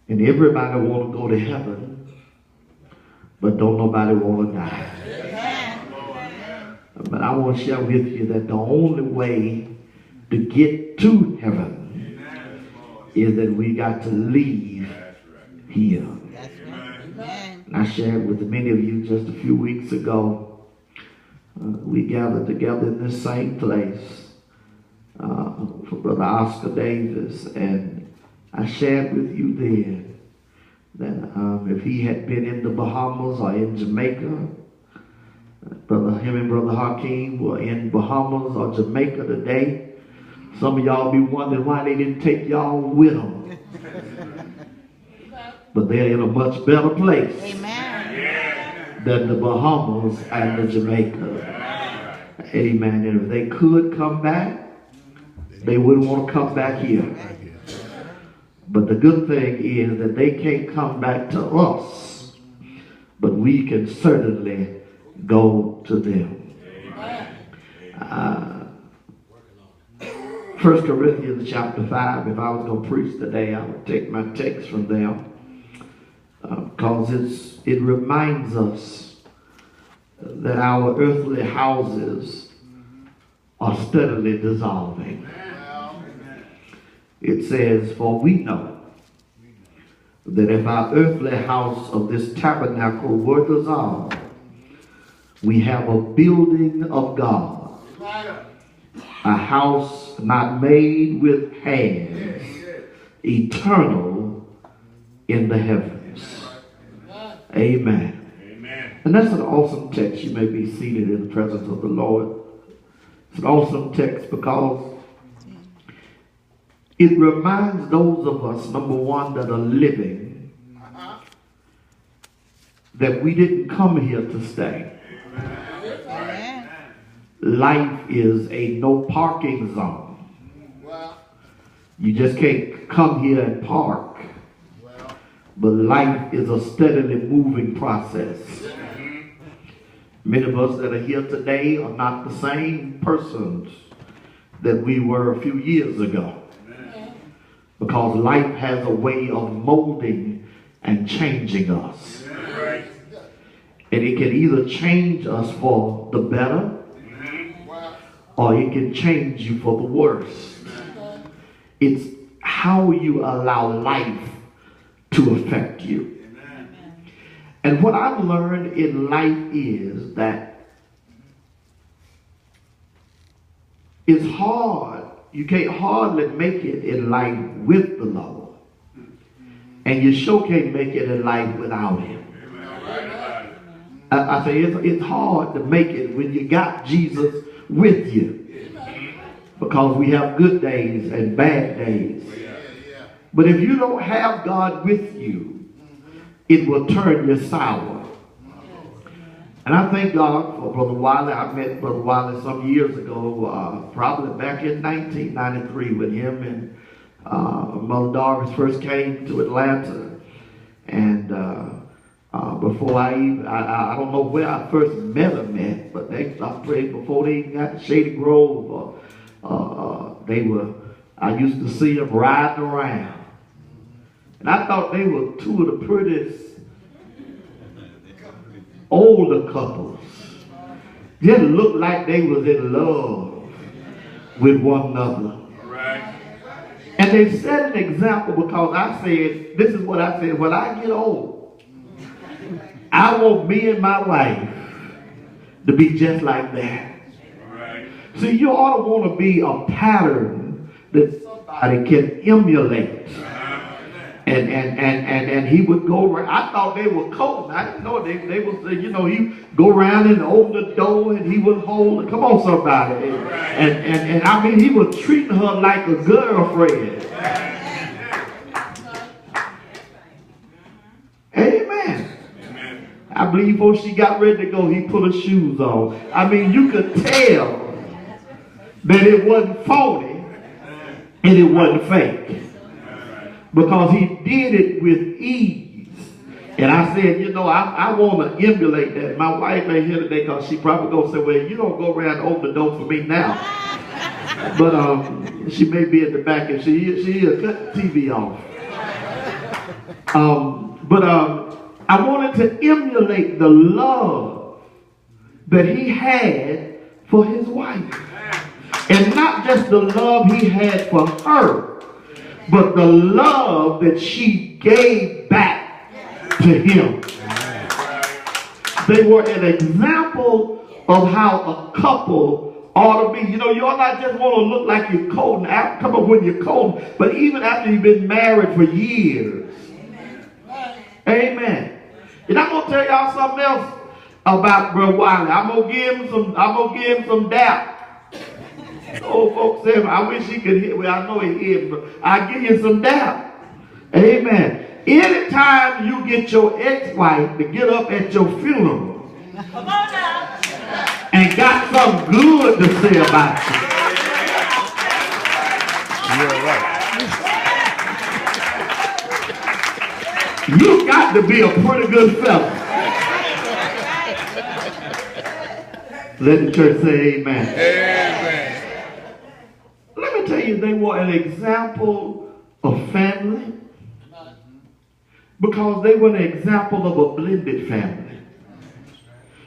And everybody want to go to heaven, but don't nobody want to die. But I want to share with you that the only way to get to heaven is that we got to leave here. And I shared with many of you just a few weeks ago. We gathered together in this same place for Brother Oscar Davis, and I shared with you then that if he had been in the Bahamas or in Jamaica, him and Brother Hakeem were in Bahamas or Jamaica today, some of y'all be wondering why they didn't take y'all with them. But they're in a much better place than the Bahamas and the Jamaica. Amen. And if they could come back, they wouldn't want to come back here. But the good thing is that they can't come back to us, but we can certainly go to them. 1 Corinthians chapter 5, if I was going to preach today, I would take my text from them, because it reminds us that our earthly houses are steadily dissolving. It says, for we know that if our earthly house of this tabernacle were dissolved, we have a building of God, a house not made with hands, eternal in the heavens. Amen. Amen. And that's an awesome text. You may be seated in the presence of the Lord. It's an awesome text because it reminds those of us, number one, that are living, that we didn't come here to stay. Life is a no parking zone. You just can't come here and park. But life is a steadily moving process. Many of us that are here today are not the same persons that we were a few years ago. Because life has a way of molding and changing us. And it can either change us for the better, or it can change you for the worse. It's how you allow life to affect you. And what I've learned in life is that it's hard. You can't hardly make it in life with the Lord. And you sure can't make it in life without Him. I say it's hard to make it when you got Jesus with you, because we have good days and bad days. But if you don't have God with you, it will turn you sour. And I thank God for Brother Wiley. I met Brother Wiley some years ago, probably back in 1993, when him and Mother Doris first came to Atlanta. And before I don't know where I first met them at, but I prayed before they even got to Shady Grove. I used to see them riding around. And I thought they were two of the prettiest older couples. Just looked like they was in love with one another. And they set an example, because I said, this is what I said, when I get old, I want me and my wife to be just like that. See, you ought to want to be a pattern that somebody can emulate. And he would go around. I thought they were cold. I didn't know they was, he go around and open the door and he would hold it. Come on, somebody. And I mean, he was treating her like a girlfriend. Amen. I believe before she got ready to go, he put her shoes on. I mean, you could tell that it wasn't phony and it wasn't fake, because he did it with ease. And I said, I want to emulate that. My wife ain't here today because she probably going to say, well, you don't go around and open the door for me now. But she may be at the back, and she cut the TV off. But I wanted to emulate the love that he had for his wife. And not just the love he had for her, but the love that she gave back to him. They were an example of how a couple ought to be. You know, you ought not just want to look like you're cold and come up when you're cold, but even after you've been married for years. Amen. And I'm gonna tell y'all something else about Brother Wiley. I'm gonna give him some doubt. Old folks say, I wish he could hear. Well, I know he hears, but I'll give you some doubt. Amen. Anytime you get your ex-wife to get up at your funeral and got something good to say about you. You're right. You got to be a pretty good fella. Let the church say amen. Amen. Let me tell you, they were an example of family because they were an example of a blended family.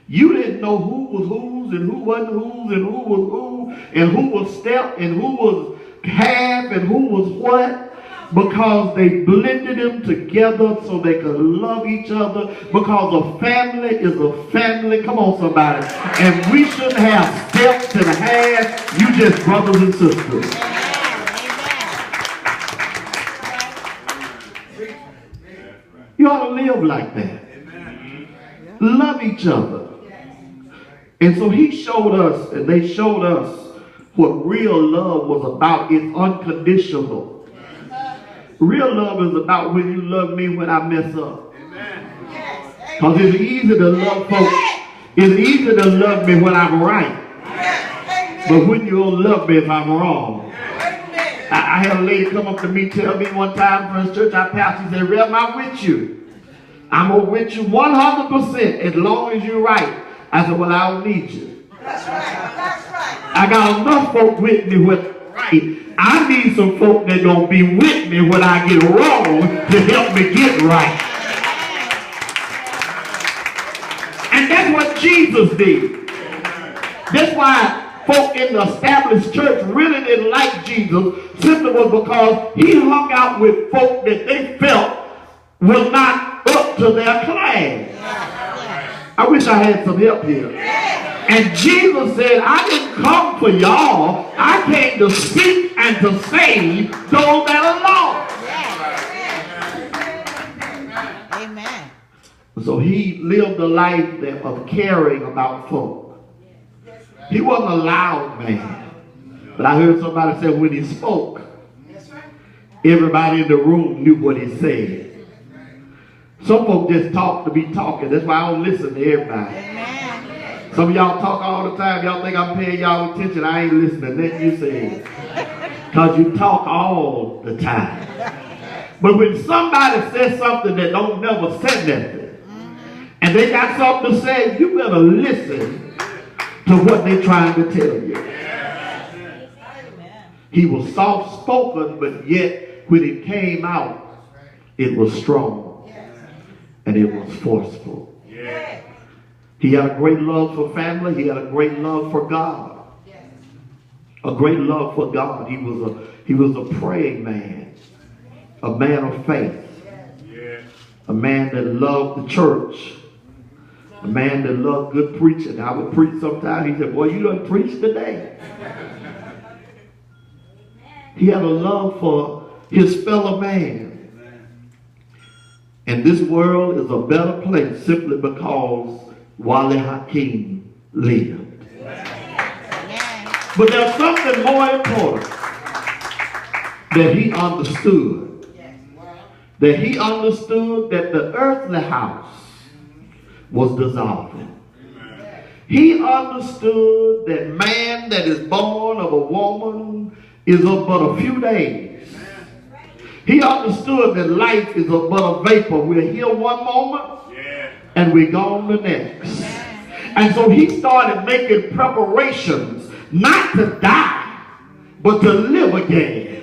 You didn't know who was whose and who wasn't whose and who was who and who was step and who was half and who was what, because they blended them together so they could love each other, because a family is a family. Come on, somebody. And we shouldn't have steps and halves. You just brothers and sisters. You ought to live like that. Love each other. And so he showed us, and they showed us what real love was about. It's unconditional. Real love is about when you love me when I mess up. Because it's easy to love folks. It's easy to love me when I'm right. But when you don't love me if I'm wrong. I had a lady come up to me, tell me one time from the church I pastored, she said, Rev, I'm with you. I'm going to with you 100% as long as you're right. I said, well, I don't need you. That's right. That's right. I got enough folk with me when I'm right. I need some folk that going to be with me when I get wrong to help me get right. And that's what Jesus did. That's why folk in the established church really didn't like Jesus, simply was because he hung out with folk that they felt was not up to their class. I wish I had some help here. And Jesus said, I didn't come for y'all. I came to seek and to save those that are lost. Amen. So he lived a life of caring about folk. He wasn't a loud man. But I heard somebody say when he spoke, everybody in the room knew what he said. Some folk just talk to be talking. That's why I don't listen to everybody. Some of y'all talk all the time. Y'all think I'm paying y'all attention. I ain't listening to nothing you say. Because you talk all the time. But when somebody says something that don't never say nothing, and they got something to say, you better listen to what they're trying to tell you. He was soft-spoken, but yet when it came out, it was strong. And it was forceful. He had a great love for family. He had a great love for God. A great love for God. He was a praying man. A man of faith. A man that loved the church. A man that loved good preaching. I would preach sometimes. He said, boy, you done preached today. He had a love for his fellow man. And this world is a better place simply because Wally Hakeem lived. But there's something more important that he understood. That he understood that the earthly house was dissolving. He understood that man that is born of a woman is of but a few days. He understood that life is but a vapor. We're here one moment and we're gone the next. And so he started making preparations not to die, but to live again.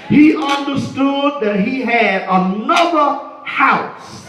He understood that he had another house